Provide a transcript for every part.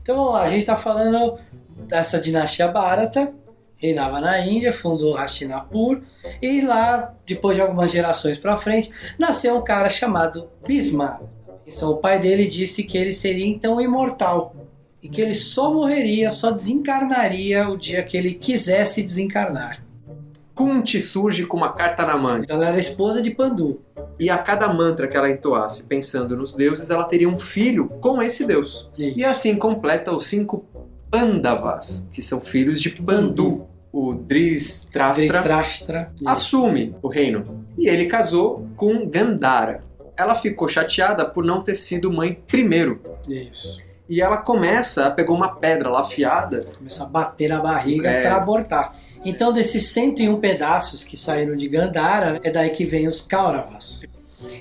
Então vamos lá, a gente está falando dessa dinastia Bharata, reinava na Índia, fundou Hastinapur, e lá, depois de algumas gerações para frente, nasceu um cara chamado Bhisma. Então, o pai dele disse que ele seria então imortal, e que ele só morreria, só desencarnaria o dia que ele quisesse desencarnar. Kunti surge com uma carta na manga. Então, ela era esposa de Pandu. E a cada mantra que ela entoasse pensando nos deuses, ela teria um filho com esse deus. Isso. E assim completa os 5 Pandavas, que são filhos de Pandu. O Dhritarashtra assume o reino. E ele casou com Gandhara. Ela ficou chateada por não ter sido mãe primeiro. Isso. E ela começa a pegar uma pedra lá afiada. Começa a bater na barriga para abortar. Então, desses 101 pedaços que saíram de Gandhara, é daí que vem os Kauravas.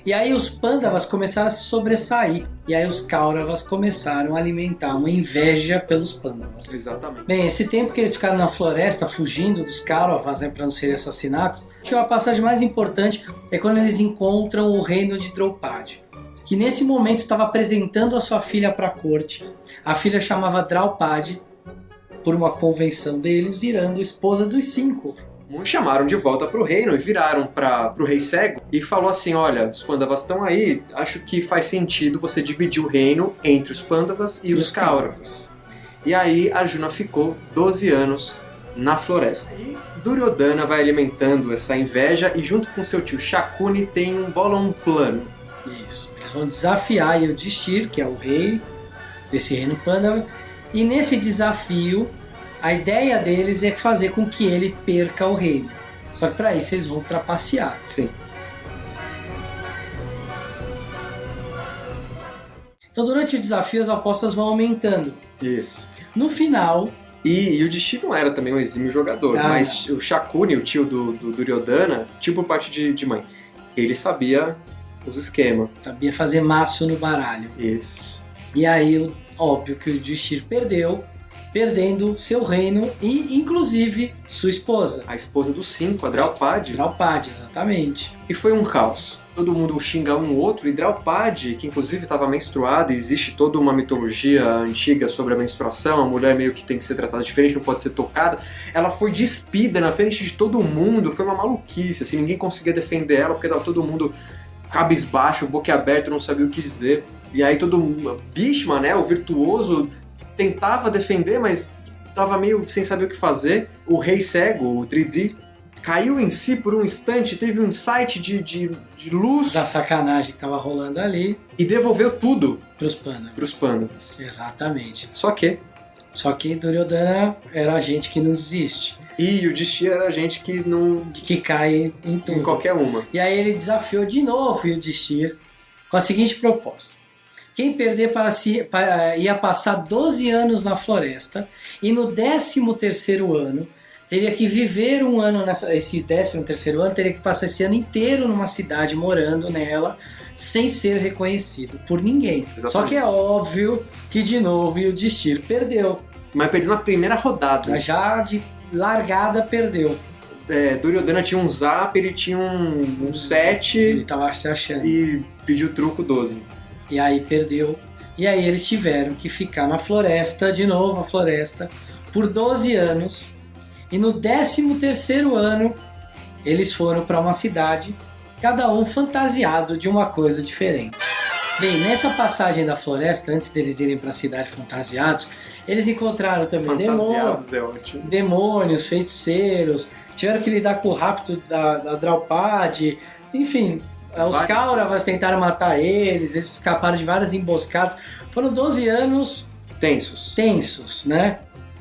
E aí os Pandavas começaram a se sobressair. E aí os Kauravas começaram a alimentar uma inveja pelos Pandavas. Exatamente. Bem, esse tempo que eles ficaram na floresta, fugindo dos Kauravas, né, para não serem assassinados, acho que a passagem mais importante é quando eles encontram o reino de Draupadi, que nesse momento estava apresentando a sua filha para a corte. A filha chamava Draupadi, por uma convenção deles, virando esposa dos 5. Chamaram de volta para o reino e viraram para o rei cego e falou assim: olha, os Pandavas estão aí, acho que faz sentido você dividir o reino entre os Pandavas e os Kauravas. E aí Arjuna ficou 12 anos na floresta. E Duryodhana vai alimentando essa inveja e junto com seu tio Shakuni bolam um plano. Isso. Eles vão desafiar Yudhishthira, que é o rei desse reino Pandava, e nesse desafio a ideia deles é fazer com que ele perca o reino. Só que para isso eles vão trapacear. Sim. Então durante o desafio as apostas vão aumentando. Isso. No final... E o Yudhishthira não era também um exímio jogador, mas o Shakuni, o tio do Duryodhana, tio por parte de mãe, ele sabia os esquemas. Sabia fazer maço no baralho. Isso. E aí, óbvio que o Yudhishthira perdendo seu reino e, inclusive, sua esposa. A esposa dos 5, a Draupadi. Draupadi, exatamente. E foi um caos. Todo mundo xinga um outro, e Draupadi, que inclusive estava menstruada, existe toda uma mitologia antiga sobre a menstruação, a mulher meio que tem que ser tratada diferente, não pode ser tocada, ela foi despida na frente de todo mundo, foi uma maluquice, assim, ninguém conseguia defender ela, porque estava todo mundo cabisbaixo, boquiaberto, não sabia o que dizer. E aí todo mundo, Bhishma, né, o virtuoso, tentava defender, mas estava meio sem saber o que fazer. O rei cego, o Dridri, caiu em si por um instante, teve um insight de luz. Da sacanagem que estava rolando ali. E devolveu tudo pros Pandavas. Exatamente. Só que Duryodhana era a gente que não desiste. E o Yudhishthira era a gente que não... que cai em tudo. Em qualquer uma. E aí ele desafiou de novo o Yudhishthira com a seguinte proposta. Quem perder ia passar 12 anos na floresta e no 13º ano teria que viver um ano esse 13º ano, teria que passar esse ano inteiro numa cidade morando nela sem ser reconhecido por ninguém. Exatamente. Só que é óbvio que de novo o Yudhishthira perdeu. Mas perdeu na primeira rodada. Já de largada perdeu. Duryodhana tinha um zap, ele tinha um 7. Ele tava se achando. E pediu truco 12. E aí perdeu. E aí eles tiveram que ficar na floresta, de novo a floresta, por 12 anos. E no 13º ano, eles foram para uma cidade, cada um fantasiado de uma coisa diferente. Bem, nessa passagem da floresta, antes deles irem para a cidade fantasiados, eles encontraram também demônios, feiticeiros, tiveram que lidar com o rapto da Draupadi, enfim... Os Kauravas tentaram matar eles escaparam de várias emboscadas. Foram 12 anos tensos, né?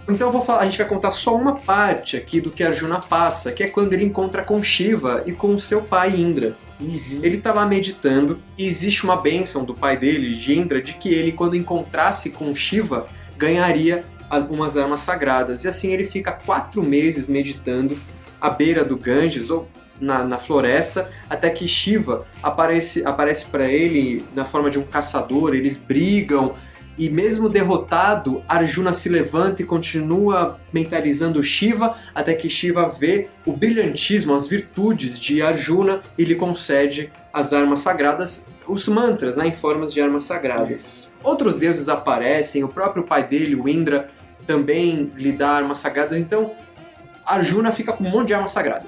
Então a gente vai contar só uma parte aqui do que Arjuna passa, que é quando ele encontra com Shiva e com o seu pai Indra. Uhum. Ele está lá meditando e existe uma bênção do pai dele, de Indra, de que ele, quando encontrasse com Shiva, ganharia algumas armas sagradas. E assim ele fica 4 meses meditando à beira do Ganges, ou na floresta, até que Shiva aparece para ele na forma de um caçador, eles brigam, E mesmo derrotado, Arjuna se levanta e continua mentalizando Shiva, até que Shiva vê o brilhantismo, as virtudes de Arjuna e lhe concede as armas sagradas, os mantras, né, em formas de armas sagradas. Outros deuses aparecem, o próprio pai dele, o Indra, também lhe dá armas sagradas, então Arjuna fica com um monte de arma sagrada.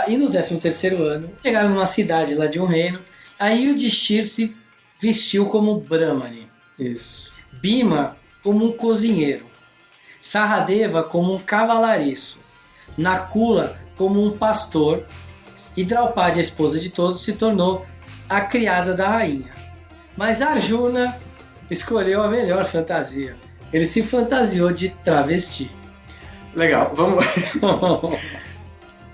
E no 13º ano, chegaram numa cidade lá de um reino, aí o Yudhishthira se vestiu como Brahmani. Isso. Bhima como um cozinheiro, Sahadeva como um cavalariço, Nakula como um pastor e Draupadi, a esposa de todos, se tornou a criada da rainha. Mas Arjuna escolheu a melhor fantasia. Ele se fantasiou de travesti. Legal, vamos...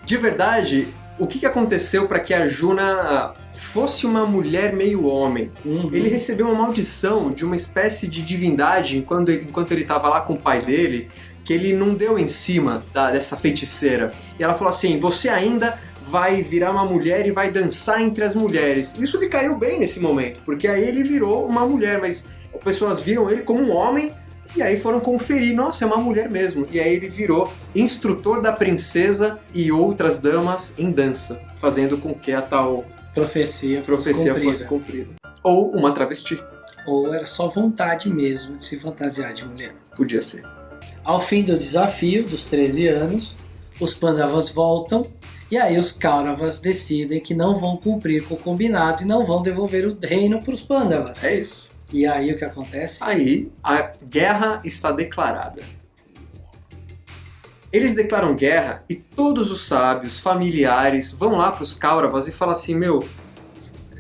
De verdade, o que aconteceu para que Arjuna fosse uma mulher meio homem? Ele recebeu uma maldição de uma espécie de divindade enquanto ele estava lá com o pai dele, que ele não deu em cima dessa feiticeira. E ela falou assim, você ainda vai virar uma mulher e vai dançar entre as mulheres. Isso lhe caiu bem nesse momento, porque aí ele virou uma mulher, mas as pessoas viram ele como um homem e aí foram conferir, nossa, é uma mulher mesmo. E aí ele virou instrutor da princesa e outras damas em dança, fazendo com que a tal profecia fosse cumprida. Ou uma travesti. Ou era só vontade mesmo de se fantasiar de mulher. Podia ser. Ao fim do desafio, dos 13 anos, os Pandavas voltam e aí os Kauravas decidem que não vão cumprir com o combinado e não vão devolver o reino para os Pandavas. É isso. E aí o que acontece? Aí a guerra está declarada. Eles declaram guerra e todos os sábios, familiares, vão lá para os Kauravas e falam assim,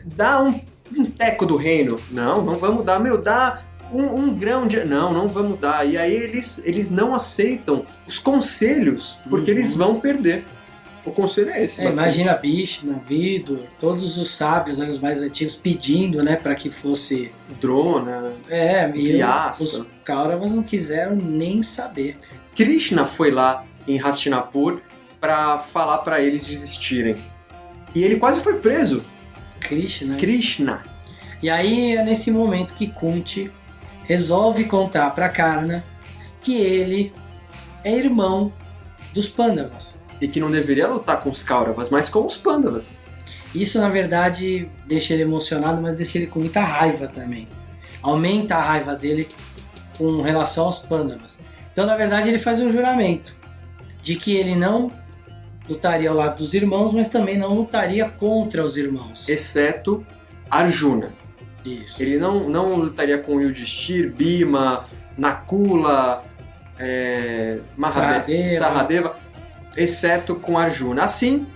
dá um teco do reino. Não vamos dar. Dá um grão de... Não vamos dar. E aí eles não aceitam os conselhos, porque eles vão perder. O conselho é esse. Imagina Bhishma, Vidur, todos os sábios, os mais antigos, pedindo, né, para que fosse... Drona, Vyasa. Os Kauravas não quiseram nem saber. Krishna foi lá em Hastinapur para falar para eles desistirem. E ele quase foi preso. Krishna. E aí é nesse momento que Kunti resolve contar para Karna que ele é irmão dos Pandavas. E que não deveria lutar com os Kauravas, mas com os Pandavas. Isso, na verdade, deixa ele emocionado, mas deixa ele com muita raiva também. Aumenta a raiva dele com relação aos Pandavas. Então, na verdade, ele faz um juramento de que ele não lutaria ao lado dos irmãos, mas também não lutaria contra os irmãos. Exceto Arjuna. Isso. Ele não lutaria com Yudhishthira, Bhima, Nakula, Sahadeva, exceto com Arjuna. Assim,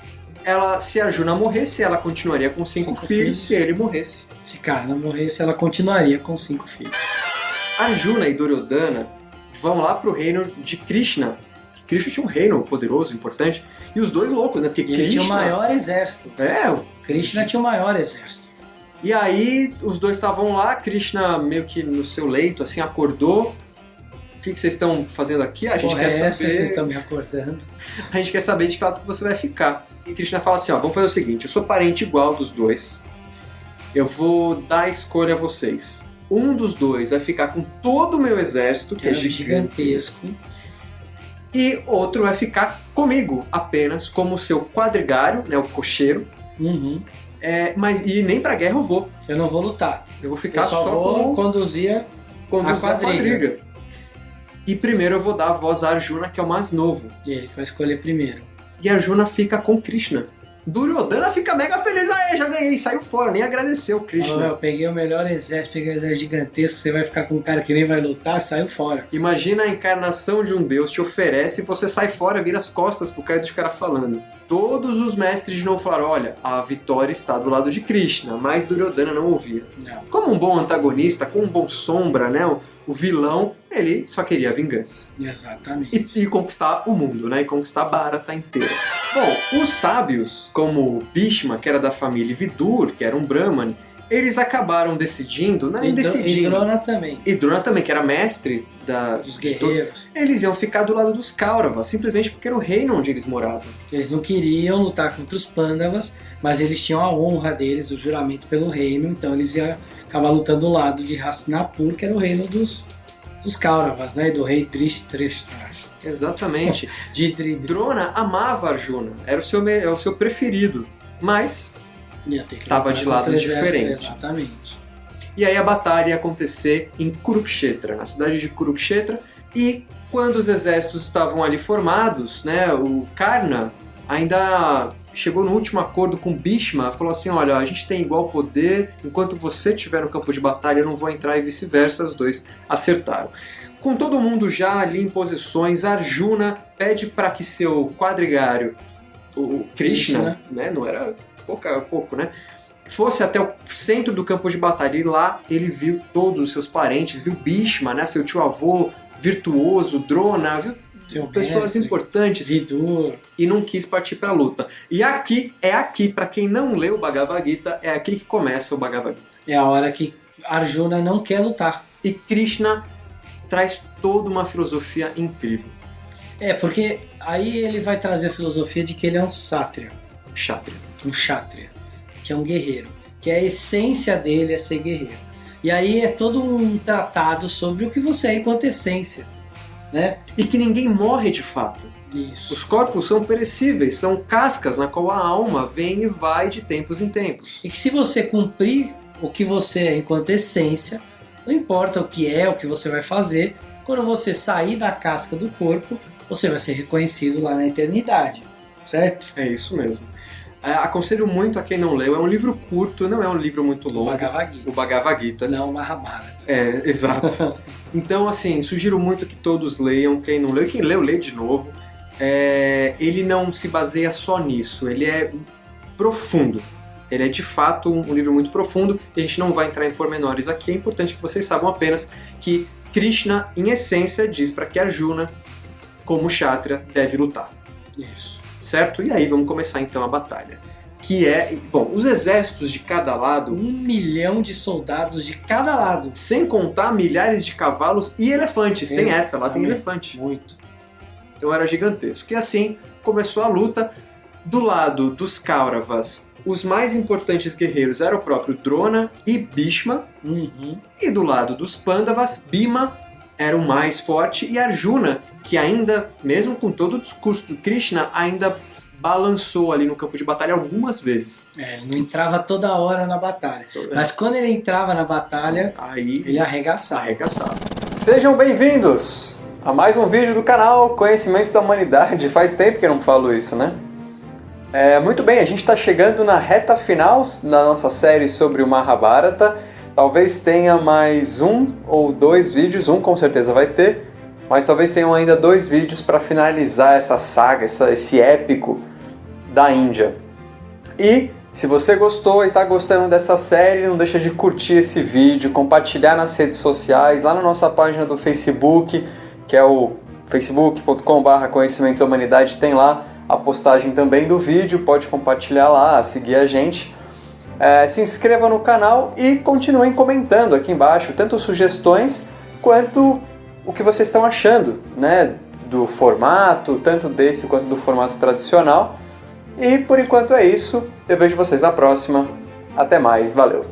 se Arjuna morresse, ela continuaria com 5 filhos. Se ele morresse. Se Karna morresse, ela continuaria com 5 filhos. Arjuna e Duryodhana vão lá pro reino de Krishna. Krishna tinha um reino poderoso, importante. E os dois loucos, né? Porque ele tinha o maior exército. Krishna tinha o maior exército. E aí, os dois estavam lá, Krishna meio que no seu leito, assim, acordou. O que vocês estão fazendo aqui? A gente quer saber... vocês estão me acordando. A gente quer saber de que lado você vai ficar. E Krishna fala assim, vamos fazer o seguinte, eu sou parente igual dos dois. Eu vou dar a escolha a vocês. Um dos dois vai ficar com todo o meu exército, que é gigantesco. E outro vai ficar comigo, apenas como seu quadrigário, né, o cocheiro. E nem pra guerra eu vou. Eu não vou lutar. Eu vou ficar eu só vou como... conduzir a quadriga. E primeiro eu vou dar a voz a Arjuna, que é o mais novo. E ele vai escolher primeiro. E Arjuna fica com Krishna. Duryodhana fica mega feliz. Já ganhei, saiu fora, nem agradeceu o Krishna. Eu peguei o melhor exército, peguei um exército gigantesco, você vai ficar com um cara que nem vai lutar, saiu fora. Imagina a encarnação de um deus te oferece e você sai fora, vira as costas pro cara dos caras falando. Todos os mestres de novo falaram, olha, a vitória está do lado de Krishna, mas Duryodhana não ouvia. Não. Como um bom antagonista, como um bom sombra, né, o vilão, ele só queria a vingança. Exatamente. E conquistar o mundo, né, e conquistar a Bharata inteira. Bom, os sábios, como Bhishma, que era da família Vidur, que era um Brahmane, eles acabaram decidindo, E Drona também. E Drona também, que era mestre Dos guerreiros. Eles iam ficar do lado dos Kauravas, simplesmente porque era o reino onde eles moravam. Eles não queriam lutar contra os Pandavas, mas eles tinham a honra deles, o juramento pelo reino, então eles iam acabar lutando do lado de Hastinapur, que era o reino dos Kauravas, né? E do rei Dhritarashtra. Exatamente. de Drona amava Arjuna, era o seu preferido, mas estava de lados diferentes. Exatamente. E aí a batalha ia acontecer em Kurukshetra, na cidade de Kurukshetra, e quando os exércitos estavam ali formados, né, o Karna ainda chegou no último acordo com Bhishma, falou assim, olha, a gente tem igual poder, enquanto você estiver no campo de batalha eu não vou entrar, e vice-versa, os dois acertaram. Com todo mundo já ali em posições, Arjuna pede para que seu quadrigário, o Krishna, né, não era pouco, né, fosse até o centro do campo de batalha, e lá ele viu todos os seus parentes, viu Bhishma, né, seu tio-avô virtuoso, Drona, viu pessoas importantes, Vidur, e não quis partir para a luta. E aqui, para quem não leu o Bhagavad Gita, é aqui que começa o Bhagavad Gita. É a hora que Arjuna não quer lutar. E Krishna traz toda uma filosofia incrível. Porque aí ele vai trazer a filosofia de que ele é um Kshatriya. Um Kshatriya, que é um guerreiro. Que a essência dele é ser guerreiro. E aí é todo um tratado sobre o que você é enquanto essência, né? E que ninguém morre de fato. Isso. Os corpos são perecíveis, são cascas na qual a alma vem e vai de tempos em tempos. E que se você cumprir o que você é enquanto essência, não importa o que é, o que você vai fazer, quando você sair da casca do corpo, você vai ser reconhecido lá na eternidade, certo? É isso mesmo. Aconselho muito a quem não leu, é um livro curto, não é um livro muito longo. O Bhagavad Gita. Não, Mahabharata. Exato. Então, assim, sugiro muito que todos leiam, quem não leu, e quem leu, lê de novo. Ele não se baseia só nisso, ele é profundo. Ele é de fato um livro muito profundo, e a gente não vai entrar em pormenores aqui, é importante que vocês saibam apenas que Krishna, em essência, diz para que Arjuna, como Kshatriya, deve lutar. Isso. Certo? E aí vamos começar então a batalha. Que os exércitos de cada lado... 1 milhão de soldados de cada lado. Sem contar milhares de cavalos e elefantes. Tem essa, lá tem elefante. Muito. Então era gigantesco. E assim começou a luta. Do lado dos Kauravas, os mais importantes guerreiros eram o próprio Drona e Bhishma. Uhum. E do lado dos Pandavas, Bhima era o mais forte, e Arjuna, que ainda, mesmo com todo o discurso do Krishna, ainda balançou ali no campo de batalha algumas vezes. Ele não entrava toda hora na batalha. Mas quando ele entrava na batalha, aí ele arregaçava. Sejam bem-vindos a mais um vídeo do canal Conhecimentos da Humanidade. Faz tempo que eu não falo isso, né? Muito bem, a gente está chegando na reta final da nossa série sobre o Mahabharata. Talvez tenha mais 1 ou 2 vídeos, um com certeza vai ter, mas talvez tenham ainda 2 vídeos para finalizar essa saga, esse épico da Índia. E se você gostou e está gostando dessa série, não deixa de curtir esse vídeo, compartilhar nas redes sociais, lá na nossa página do Facebook, que é o facebook.com/Conhecimentos da Humanidade, tem lá a postagem também do vídeo, pode compartilhar lá, seguir a gente. Se inscreva no canal e continuem comentando aqui embaixo, tanto sugestões quanto o que vocês estão achando, né, do formato, tanto desse quanto do formato tradicional. E por enquanto é isso, eu vejo vocês na próxima. Até mais, valeu!